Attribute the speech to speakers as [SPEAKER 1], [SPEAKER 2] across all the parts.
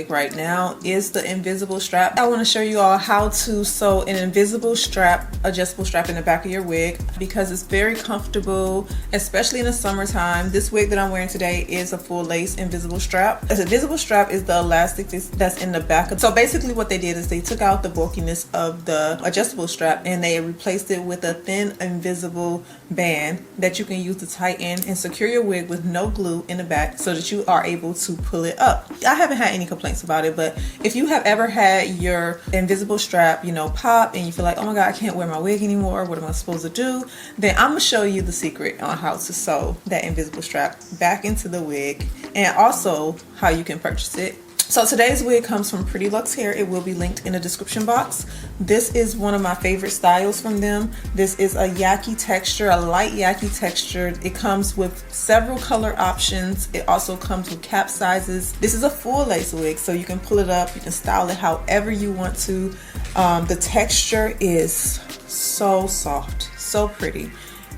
[SPEAKER 1] wig right now is the invisible strap. I want to show you all how to sew an invisible strap, adjustable strap in the back of your wig, because it's very comfortable, especially in the summertime. This wig that I'm wearing today is a full lace invisible strap. This invisible strap is the elastic that's in the back. So basically what they did is they took out the bulkiness of the adjustable strap and they replaced it with a thin invisible band that you can use to tighten and secure your wig with no glue in the back so that you are able to pull it up. I haven't had any complaints about it, but if you have ever had your invisible strap, you know, pop and you feel like, oh my god, I can't wear my wig anymore, what am I supposed to do? Then I'm gonna show you the secret on how to sew that invisible strap back into the wig and also how you can purchase it. So today's wig comes from Preplucked Hair. It will be linked in the description box. This is one of my favorite styles from them. This is a Yaki texture, a light Yaki texture. It comes with several color options. It also comes with cap sizes. This is a full lace wig, so you can pull it up, you can style it however you want to. The texture is so soft, so pretty.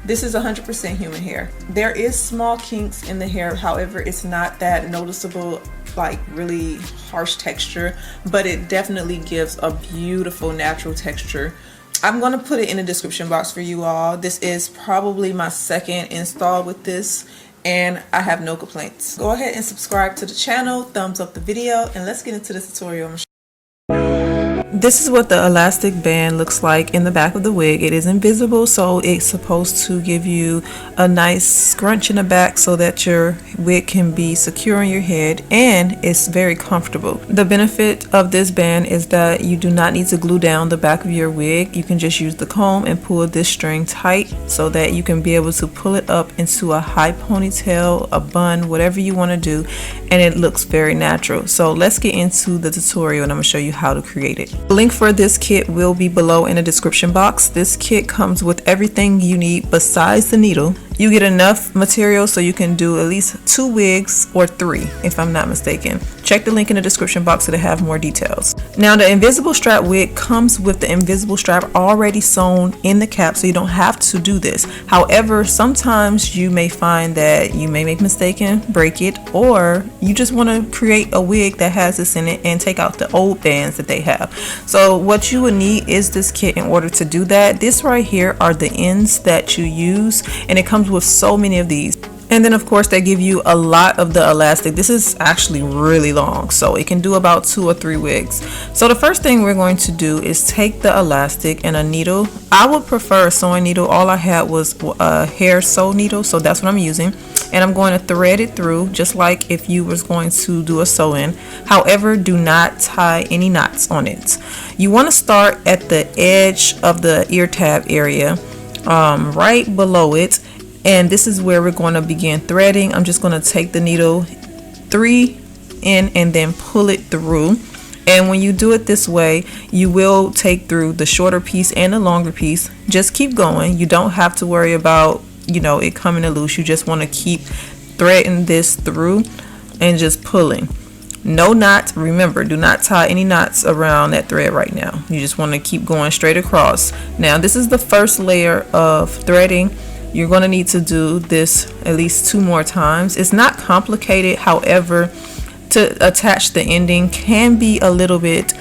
[SPEAKER 1] This is 100% human hair. There is small kinks in the hair, however, it's not that noticeable, like really harsh texture, but it definitely gives a beautiful natural texture. I'm going to put it in the description box for you all. This is probably my second install with this and I have no complaints. Go ahead and subscribe to the channel, thumbs up the video, and let's get into the tutorial. This is what the elastic band looks like in the back of the wig. It is invisible, so it's supposed to give you a nice scrunch in the back so that your wig can be secure on your head, and it's very comfortable. The benefit of this band is that you do not need to glue down the back of your wig. You can just use the comb and pull this string tight so that you can be able to pull it up into a high ponytail, a bun, whatever you want to do, and it looks very natural. So let's get into the tutorial and I'm going to show you how to create it. The link for this kit will be below in the description box. This kit comes with everything you need besides the needle. You get enough material so you can do at least 2 wigs or 3 if I'm not mistaken. Check the link in the description box to have more details. Now the invisible strap wig comes with the invisible strap already sewn in the cap, so you don't have to do this. However, sometimes you may find that you may make a mistake and break it, or you just want to create a wig that has this in it and take out the old bands that they have. So what you would need is this kit in order to do that. This right here are the ends that you use, and it comes with so many of these. And then of course they give you a lot of the elastic. This is actually really long, so it can do about 2 or 3 wigs. So the first thing we're going to do is take the elastic and a needle. I would prefer a sewing needle. All I had was a hair sew needle, so that's what I'm using. And I'm going to thread it through just like if you was going to do a sew-in. However, do not tie any knots on it. You want to start at the edge of the ear tab area, right below it. And this is where we're going to begin threading. I'm just going to take the needle 3 in and then pull it through. And when you do it this way, you will take through the shorter piece and the longer piece. Just keep going. You don't have to worry about, you know, it coming loose. You just want to keep threading this through and just pulling. No knots. Remember, do not tie any knots around that thread right now. You just want to keep going straight across. Now, this is the first layer of threading. You're going to need to do this at least 2 more times. It's not complicated. However, to attach the ending can be a little bit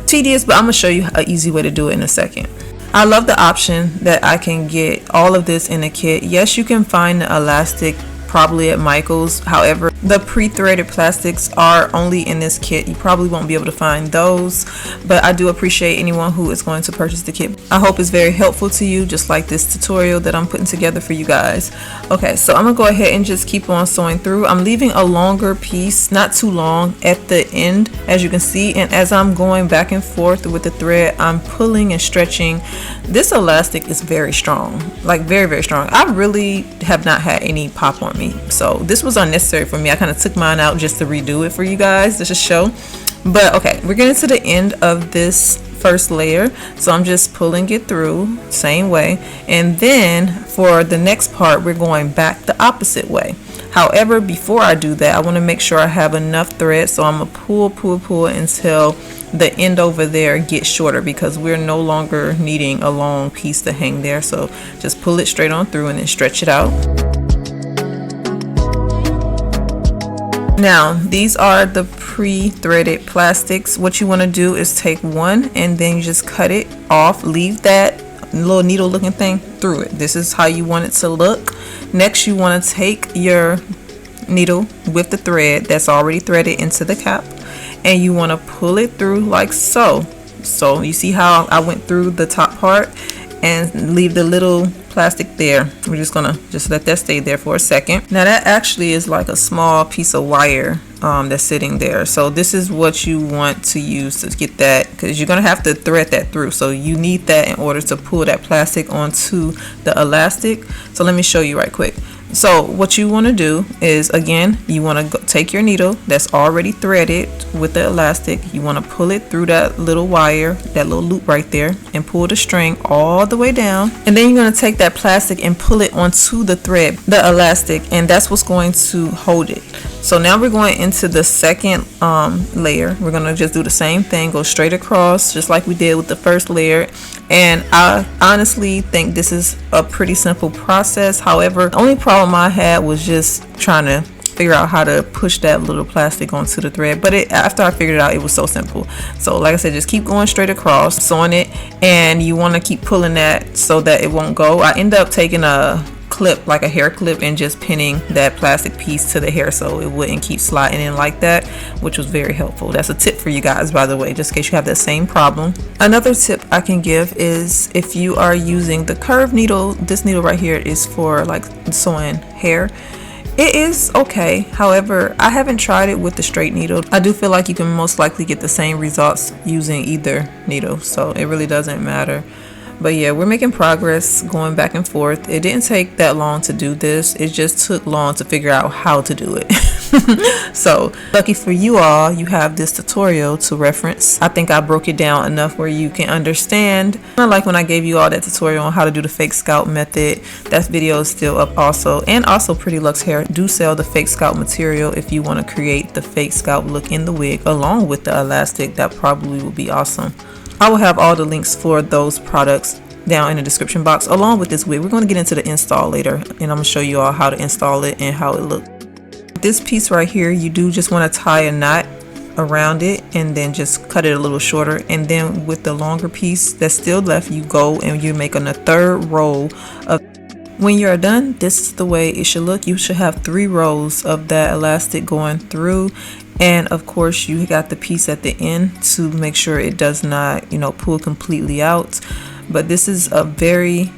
[SPEAKER 1] tedious, but I'm going to show you an easy way to do it in a second. I love the option that I can get all of this in a kit. Yes, you can find the elastic probably at Michael's. However, the pre-threaded plastics are only in this kit. You probably won't be able to find those, but I do appreciate anyone who is going to purchase the kit. I hope it's very helpful to you, just like this tutorial that I'm putting together for you guys. Okay, so I'm gonna go ahead and just keep on sewing through. I'm leaving a longer piece, not too long, at the end, as you can see, and as I'm going back and forth with the thread, I'm pulling and stretching. This elastic is very strong, like very, very strong. I really have not had any pop on me, so this was unnecessary for me. I kind of took mine out just to redo it for you guys, just to show. But okay, we're getting to the end of this first layer, so I'm just pulling it through same way, and then for the next part we're going back the opposite way. However, before I do that, I want to make sure I have enough thread, so I'm gonna pull until the end over there gets shorter, because we're no longer needing a long piece to hang there. So just pull it straight on through and then stretch it out. Now these are the pre-threaded plastics. What you want to do is take one and then you just cut it off, leave that little needle looking thing through it. This is how you want it to look. Next you want to take your needle with the thread that's already threaded into the cap, and you want to pull it through like so. So you see how I went through the top part and leave the little plastic there. We're just gonna let that stay there for a second. Now that actually is like a small piece of wire that's sitting there. So this is what you want to use to get that, because you're gonna have to thread that through. So you need that in order to pull that plastic onto the elastic. So let me show you right quick. So what you want to do is, again, you want to take your needle that's already threaded with the elastic. You want to pull it through that little wire, that little loop right there, and pull the string all the way down. And then you're going to take that plastic and pull it onto the thread, the elastic, and that's what's going to hold it. So now we're going into the second layer. We're going to just do the same thing, go straight across just like we did with the first layer. And I honestly think this is a pretty simple process. However, the only problem I had was just trying to figure out how to push that little plastic onto the thread. But after I figured it out, it was so simple. So like I said, just keep going straight across, sewing it, and you want to keep pulling that so that it won't go. I end up taking a clip, like a hair clip, and just pinning that plastic piece to the hair so it wouldn't keep sliding in like that, which was very helpful. That's a tip for you guys, by the way, just in case you have that same problem. Another tip I can give is if you are using the curved needle, this needle right here is for like sewing hair. It is okay. However, I haven't tried it with the straight needle. I do feel like you can most likely get the same results using either needle, so it really doesn't matter. But yeah, we're making progress going back and forth. It didn't take that long to do this. It just took long to figure out how to do it. So lucky for you all, you have this tutorial to reference. I think I broke it down enough where you can understand. I like when I gave you all that tutorial on how to do the fake scalp method. That video is still up also. And also Pretty Luxe Hair do sell the fake scalp material if you want to create the fake scalp look in the wig along with the elastic. That probably will be awesome. I will have all the links for those products down in the description box along with this wig. We're going to get into the install later, and I'm going to show you all how to install it and how it looks. This piece right here, you do just want to tie a knot around it and then just cut it a little shorter, and then with the longer piece that's still left, you go and you make on a third row of. When you're done, this is the way it should look. You should have 3 rows of that elastic going through, and of course you got the piece at the end to make sure it does not, pull completely out. But this is a very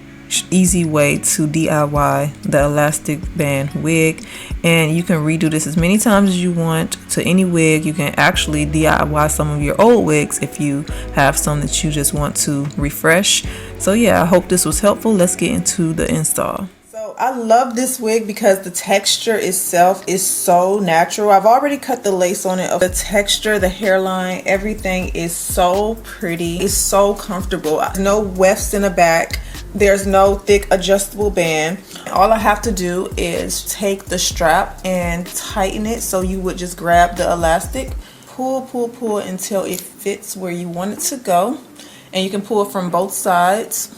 [SPEAKER 1] easy way to DIY the elastic band wig, and you can redo this as many times as you want to any wig. You can actually DIY some of your old wigs if you have some that you just want to refresh. So yeah, I hope this was helpful. Let's get into the install. So I love this wig because the texture itself is so natural. I've already cut the lace on it. The texture, the hairline, everything is so pretty. It's so comfortable. No wefts in the back. There's no thick adjustable band. All I have to do is take the strap and tighten it. So you would just grab the elastic, pull until it fits where you want it to go. And you can pull it from both sides.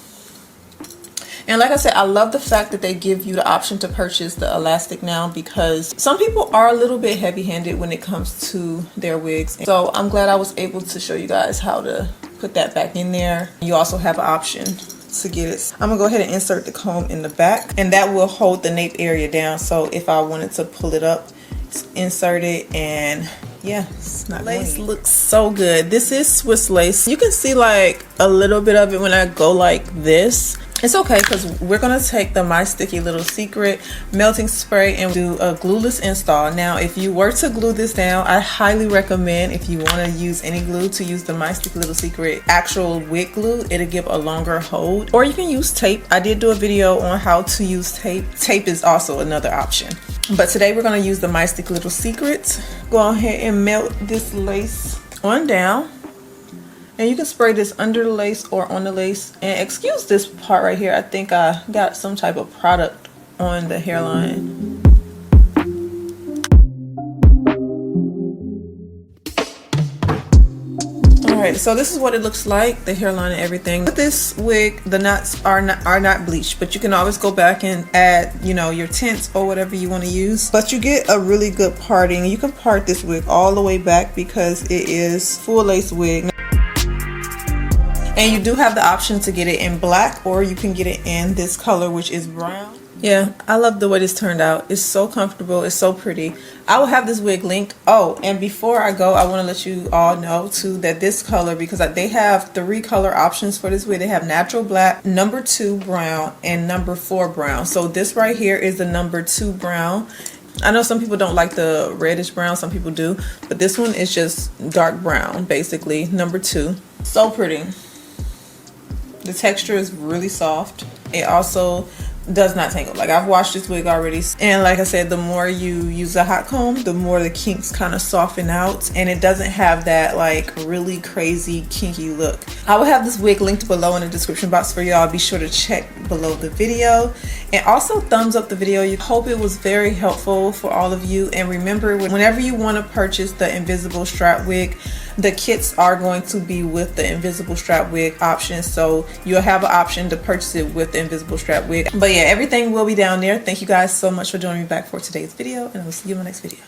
[SPEAKER 1] And like I said, I love the fact that they give you the option to purchase the elastic now, because some people are a little bit heavy-handed when it comes to their wigs. So I'm glad I was able to show you guys how to put that back in there. You also have an option to get it. I'm gonna go ahead and insert the comb in the back, and that will hold the nape area down. So if I wanted to pull it up, insert it, and yeah, it's not lace looks so good. This is Swiss lace. You can see like a little bit of it when I go like this. It's okay, because we're going to take the My Sticky Little Secret melting spray and do a glueless install. Now, if you were to glue this down, I highly recommend, if you want to use any glue, to use the My Sticky Little Secret actual wig glue. It'll give a longer hold. Or you can use tape. I did do a video on how to use tape. Tape is also another option. But today we're going to use the My Sticky Little Secret. Go ahead and melt this lace on down. And you can spray this under the lace or on the lace. And excuse this part right here. I think I got some type of product on the hairline. Alright, so this is what it looks like, the hairline and everything. With this wig, the knots are not bleached, but you can always go back and add, you know, your tints or whatever you want to use. But you get a really good parting. You can part this wig all the way back because it is full lace wig. And you do have the option to get it in black, or you can get it in this color, which is brown. Yeah, I love the way this turned out. It's so comfortable. It's so pretty. I will have this wig linked. Oh, and before I go, I want to let you all know too that this color, because they have 3 color options for this wig. They have natural black, number 2 brown, and number 4 brown. So this right here is the number 2 brown. I know some people don't like the reddish brown, some people do, but this one is just dark brown, basically, number 2. So pretty. The texture is really soft. It also does not tangle. Like, I've washed this wig already, and like I said, the more you use a hot comb, the more the kinks kind of soften out, and it doesn't have that like really crazy kinky look. I will have this wig linked below in the description box for y'all. Be sure to check below the video, and also thumbs up the video. You hope it was very helpful for all of you. And remember, whenever you want to purchase the invisible strap wig, the kits are going to be with the invisible strap wig option, so you'll have an option to purchase it with the invisible strap wig. But yeah, everything will be down there. Thank you guys so much for joining me back for today's video, and I will see you in my next video.